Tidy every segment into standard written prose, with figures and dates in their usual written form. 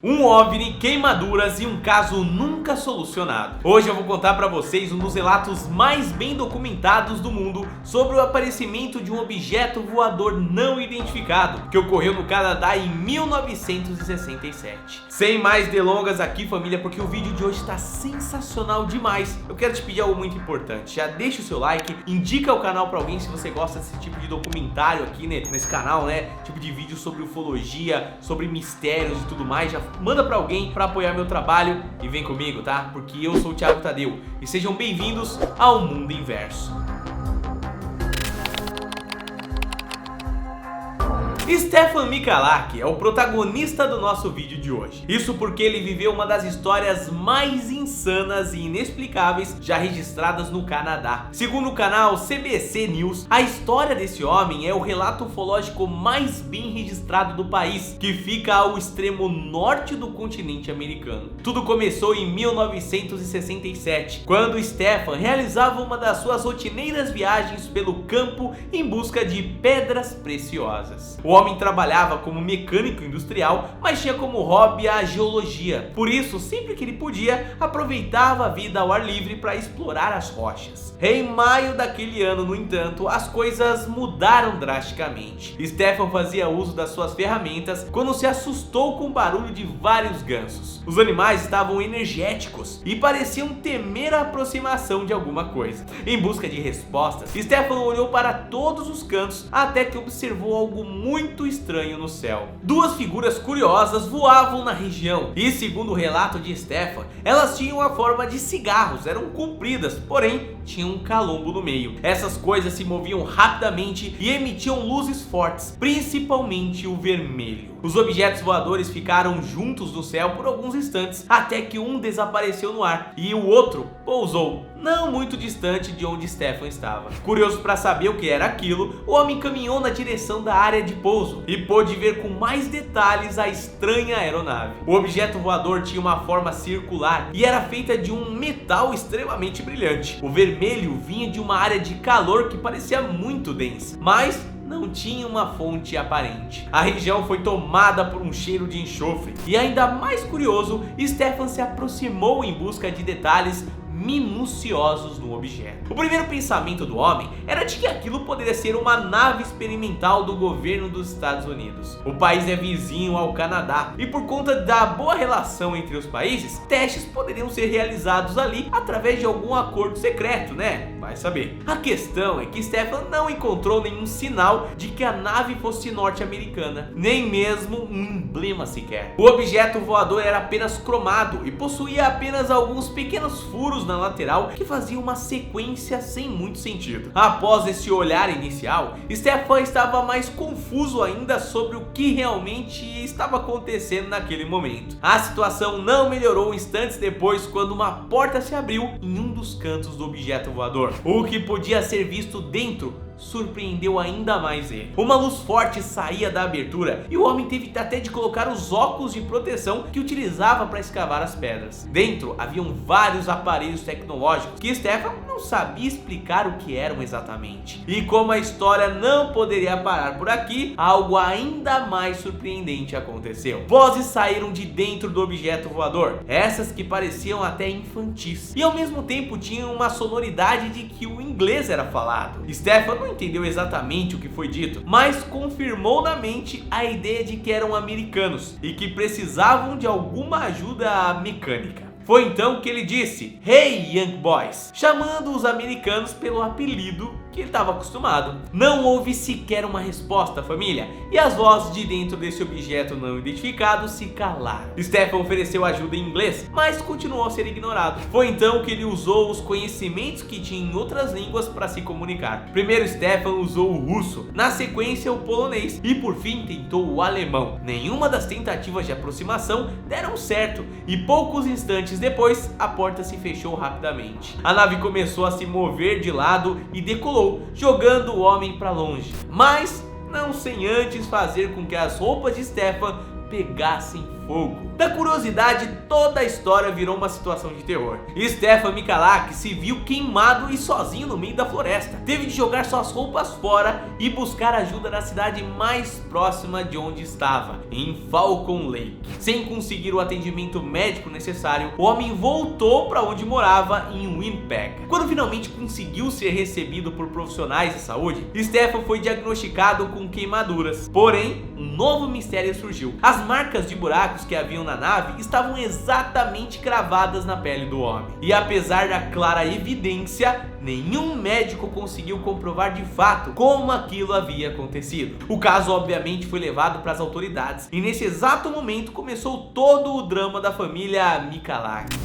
Um OVNI, queimaduras e um caso nunca solucionado. Hoje eu vou contar pra vocês um dos relatos mais bem documentados do mundo sobre o aparecimento de um objeto voador não identificado que ocorreu no Canadá em 1967. Sem mais delongas aqui, família, porque o vídeo de hoje está sensacional demais. Eu quero te pedir algo muito importante. Já deixa o seu like, indica o canal pra alguém se você gosta desse tipo de documentário aqui nesse canal, né? Tipo de vídeo sobre ufologia, sobre mistérios e tudo mais. Já manda pra alguém pra apoiar meu trabalho e vem comigo, tá? Porque eu sou o Thiago Tadeu e sejam bem-vindos ao Mundo Inverso. Stefan Michalak é o protagonista do nosso vídeo de hoje. Isso porque ele viveu uma das histórias mais insanas e inexplicáveis já registradas no Canadá. Segundo o canal CBC News, a história desse homem é o relato ufológico mais bem registrado do país, que fica ao extremo norte do continente americano. Tudo começou em 1967, quando Stefan realizava uma das suas rotineiras viagens pelo campo em busca de pedras preciosas. O homem trabalhava como mecânico industrial, mas tinha como hobby a geologia. Por isso, sempre que ele podia, aproveitava a vida ao ar livre para explorar as rochas. Em maio daquele ano, no entanto, as coisas mudaram drasticamente. Stefan fazia uso das suas ferramentas quando se assustou com o barulho de vários gansos. Os animais estavam energéticos e pareciam temer a aproximação de alguma coisa. Em busca de respostas, Stefan olhou para todos os cantos até que observou algo muito estranho no céu. Duas figuras curiosas voavam na região e, segundo o relato de Stefan, elas tinham a forma de cigarros, eram compridas, porém tinham um calombo no meio. Essas coisas se moviam rapidamente e emitiam luzes fortes, principalmente o vermelho. Os objetos voadores ficaram juntos no céu por alguns instantes, até que um desapareceu no ar e o outro pousou não muito distante de onde Stefan estava. Curioso para saber o que era aquilo, o homem caminhou na direção da área de pouso e pôde ver com mais detalhes a estranha aeronave. O objeto voador tinha uma forma circular e era feita de um metal extremamente brilhante. O vermelho vinha de uma área de calor que parecia muito densa, mas não tinha uma fonte aparente. A região foi tomada por um cheiro de enxofre e, ainda mais curioso, Stefan se aproximou em busca de detalhes minuciosos no objeto. O primeiro pensamento do homem era de que aquilo poderia ser uma nave experimental do governo dos Estados Unidos. O país é vizinho ao Canadá e, por conta da boa relação entre os países, testes poderiam ser realizados ali através de algum acordo secreto, né? Vai saber. A questão é que Stefan não encontrou nenhum sinal de que a nave fosse norte-americana, nem mesmo um emblema sequer. O objeto voador era apenas cromado e possuía apenas alguns pequenos furos na lateral que faziam uma sequência sem muito sentido. Após esse olhar inicial, Stefan estava mais confuso ainda sobre o que realmente estava acontecendo naquele momento. A situação não melhorou instantes depois, quando uma porta se abriu em um dos cantos do objeto voador. O que podia ser visto dentro surpreendeu ainda mais ele. Uma luz forte saía da abertura e o homem teve até de colocar os óculos de proteção que utilizava para escavar as pedras. Dentro haviam vários aparelhos tecnológicos que Stefan não sabia explicar o que eram exatamente. E como a história não poderia parar por aqui, algo ainda mais surpreendente aconteceu. Vozes saíram de dentro do objeto voador, essas que pareciam até infantis, e ao mesmo tempo tinham uma sonoridade de que o inglês era falado. Stefan não entendeu exatamente o que foi dito, mas confirmou na mente a ideia de que eram americanos e que precisavam de alguma ajuda mecânica. Foi então que ele disse: "Hey, young boys", chamando os americanos pelo apelido que ele estava acostumado. Não houve sequer uma resposta, família, e as vozes de dentro desse objeto não identificado se calaram. Stefan ofereceu ajuda em inglês, mas continuou a ser ignorado. Foi então que ele usou os conhecimentos que tinha em outras línguas para se comunicar. Primeiro Stefan usou o russo, na sequência o polonês e por fim tentou o alemão. Nenhuma das tentativas de aproximação deram certo e poucos instantes depois a porta se fechou rapidamente. A nave começou a se mover de lado e decolou, jogando o homem para longe, mas não sem antes fazer com que as roupas de Stefan pegassem fogo. Da curiosidade, toda a história virou uma situação de terror. Stefan Michalak se viu queimado e sozinho no meio da floresta. Teve de jogar suas roupas fora e buscar ajuda na cidade mais próxima de onde estava, em Falcon Lake. Sem conseguir o atendimento médico necessário, o homem voltou para onde morava, em Winnipeg. Quando finalmente conseguiu ser recebido por profissionais de saúde, Stefan foi diagnosticado com queimaduras. Porém, um novo mistério surgiu. As marcas de buracos que haviam na nave estavam exatamente cravadas na pele do homem. E apesar da clara evidência, nenhum médico conseguiu comprovar de fato como aquilo havia acontecido. O caso obviamente foi levado para as autoridades e nesse exato momento começou todo o drama da família Michalak.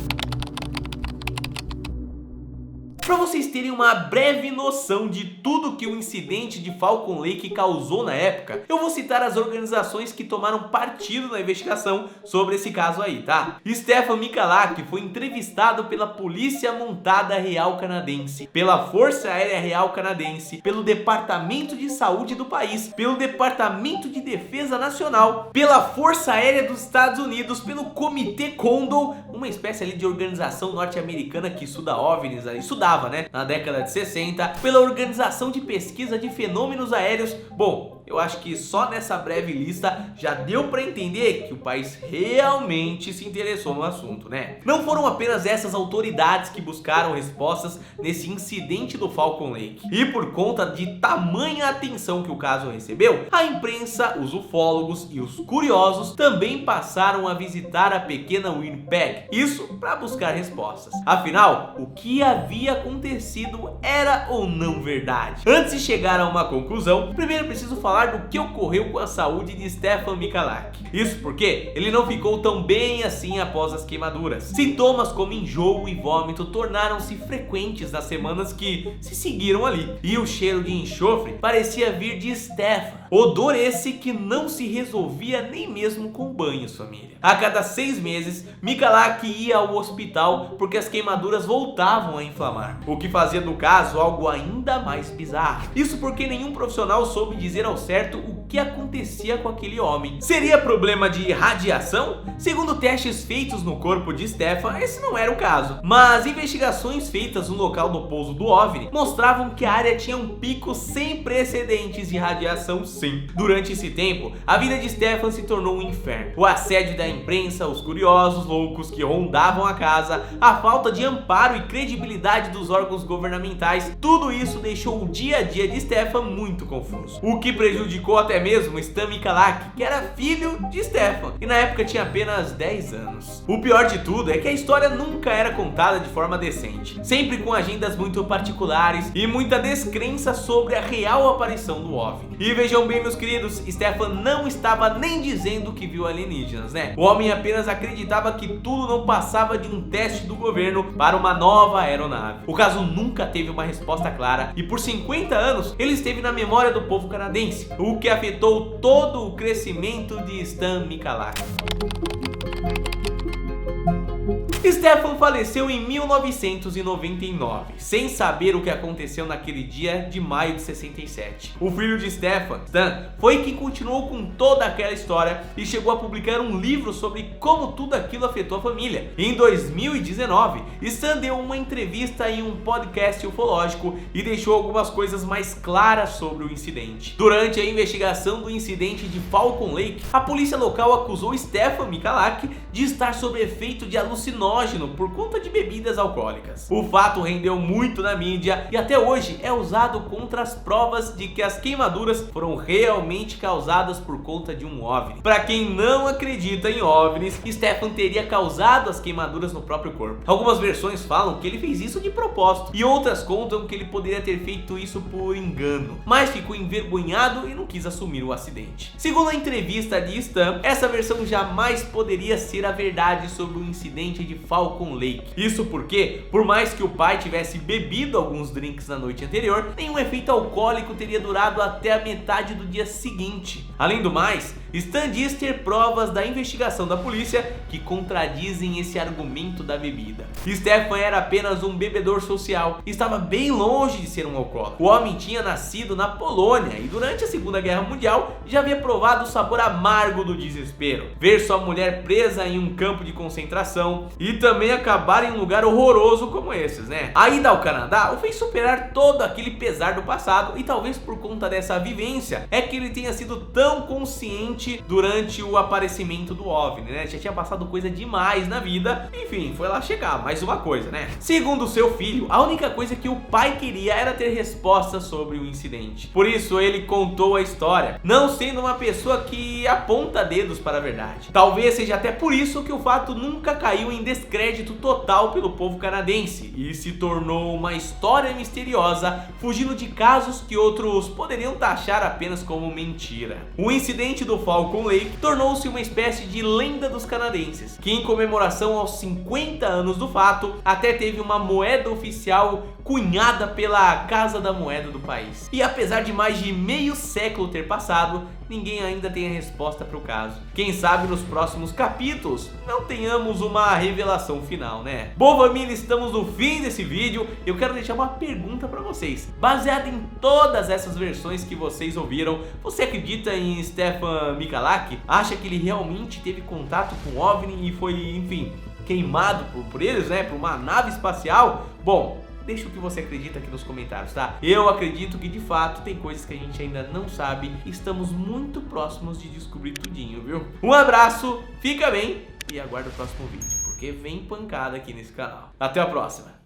Para vocês terem uma breve noção de tudo que o incidente de Falcon Lake causou na época, eu vou citar as organizações que tomaram partido na investigação sobre esse caso aí, tá? Stefan Michalak foi entrevistado pela Polícia Montada Real Canadense, pela Força Aérea Real Canadense, pelo Departamento de Saúde do país, pelo Departamento de Defesa Nacional, pela Força Aérea dos Estados Unidos, pelo Comitê Condor, uma espécie ali de organização norte-americana que estuda OVNIs, estudava, né, na década de 60, pela Organização de Pesquisa de Fenômenos Aéreos. Bom, eu acho que só nessa breve lista já deu para entender que o país realmente se interessou no assunto, né? Não foram apenas essas autoridades que buscaram respostas nesse incidente do Falcon Lake. E por conta de tamanha atenção que o caso recebeu, a imprensa, os ufólogos e os curiosos também passaram a visitar a pequena Winnipeg. Isso para buscar respostas. Afinal, o que havia acontecido era ou não verdade? Antes de chegar a uma conclusão, primeiro preciso falar do que ocorreu com a saúde de Stefan Michalak. Isso porque ele não ficou tão bem assim após as queimaduras. Sintomas como enjoo e vômito tornaram-se frequentes nas semanas que se seguiram ali. E o cheiro de enxofre parecia vir de Stefan. Odor esse que não se resolvia nem mesmo com banhos, família. A cada 6 meses, Michalak ia ao hospital porque as queimaduras voltavam a inflamar, o que fazia do caso algo ainda mais bizarro. Isso porque nenhum profissional soube dizer ao certo o que acontecia com aquele homem. Seria problema de radiação? Segundo testes feitos no corpo de Stefan, esse não era o caso. Mas investigações feitas no local do pouso do OVNI mostravam que a área tinha um pico sem precedentes de radiação sim. Durante esse tempo, a vida de Stefan se tornou um inferno. O assédio da imprensa, os curiosos loucos que rondavam a casa, a falta de amparo e credibilidade dos órgãos governamentais, tudo isso deixou o dia a dia de Stefan muito confuso. O que prejudicou até mesmo Stan Michalak, que era filho de Stefan e na época tinha apenas 10 anos. O pior de tudo é que a história nunca era contada de forma decente, sempre com agendas muito particulares e muita descrença sobre a real aparição do OVNI. E vejam bem, meus queridos, Stefan não estava nem dizendo que viu alienígenas, né? O homem apenas acreditava que tudo não passava de um teste do governo para uma nova aeronave. O caso nunca teve uma resposta clara e por 50 anos ele esteve na memória do povo canadense, o que afetou todo o crescimento de Stan Michalak. Stefan faleceu em 1999, sem saber o que aconteceu naquele dia de maio de 67. O filho de Stefan, Stan, foi quem continuou com toda aquela história e chegou a publicar um livro sobre como tudo aquilo afetou a família. Em 2019, Stan deu uma entrevista em um podcast ufológico e deixou algumas coisas mais claras sobre o incidente. Durante a investigação do incidente de Falcon Lake, a polícia local acusou Stefan Michalak de estar sob efeito de alucinógenos por conta de bebidas alcoólicas. O fato rendeu muito na mídia e até hoje é usado contra as provas de que as queimaduras foram realmente causadas por conta de um OVNI. Para quem não acredita em OVNIs, Stefan teria causado as queimaduras no próprio corpo. Algumas versões falam que ele fez isso de propósito e outras contam que ele poderia ter feito isso por engano, mas ficou envergonhado e não quis assumir o acidente. Segundo a entrevista de Stan, essa versão jamais poderia ser a verdade sobre o incidente de Falcon Lake. Isso porque, por mais que o pai tivesse bebido alguns drinks na noite anterior, nenhum efeito alcoólico teria durado até a metade do dia seguinte. Além do mais, Stan diz ter provas da investigação da polícia que contradizem esse argumento da bebida. Stefan era apenas um bebedor social e estava bem longe de ser um alcoólatra. O homem tinha nascido na Polônia e durante a Segunda Guerra Mundial já havia provado o sabor amargo do desespero. Ver sua mulher presa em um campo de concentração e também acabar em um lugar horroroso como esses, né? A ida ao Canadá o fez superar todo aquele pesar do passado e talvez por conta dessa vivência é que ele tenha sido tão consciente durante o aparecimento do OVNI, né? Já tinha passado coisa demais na vida, enfim, foi lá chegar, mais uma coisa, né? Segundo seu filho, a única coisa que o pai queria era ter respostas sobre o incidente. Por isso ele contou a história, não sendo uma pessoa que aponta dedos para a verdade. Talvez seja até por isso que o fato nunca caiu em descrédito total pelo povo canadense e se tornou uma história misteriosa, fugindo de casos que outros poderiam taxar apenas como mentira. O incidente do Falcon Lake tornou-se uma espécie de lenda dos canadenses, que em comemoração aos 50 anos do fato, até teve uma moeda oficial cunhada pela Casa da Moeda do país. E apesar de mais de meio século ter passado, ninguém ainda tem a resposta para o caso. Quem sabe nos próximos capítulos não tenhamos uma revelação final, né? Bom, família, estamos no fim desse vídeo. Eu quero deixar uma pergunta para vocês. Baseado em todas essas versões que vocês ouviram, você acredita em Stefan Michalak? Acha que ele realmente teve contato com o OVNI e foi, enfim, queimado por eles, né? Por uma nave espacial? Bom, deixa o que você acredita aqui nos comentários, tá? Eu acredito que de fato tem coisas que a gente ainda não sabe e estamos muito próximos de descobrir tudinho, viu? Um abraço, fica bem e aguarda o próximo vídeo, porque vem pancada aqui nesse canal. Até a próxima!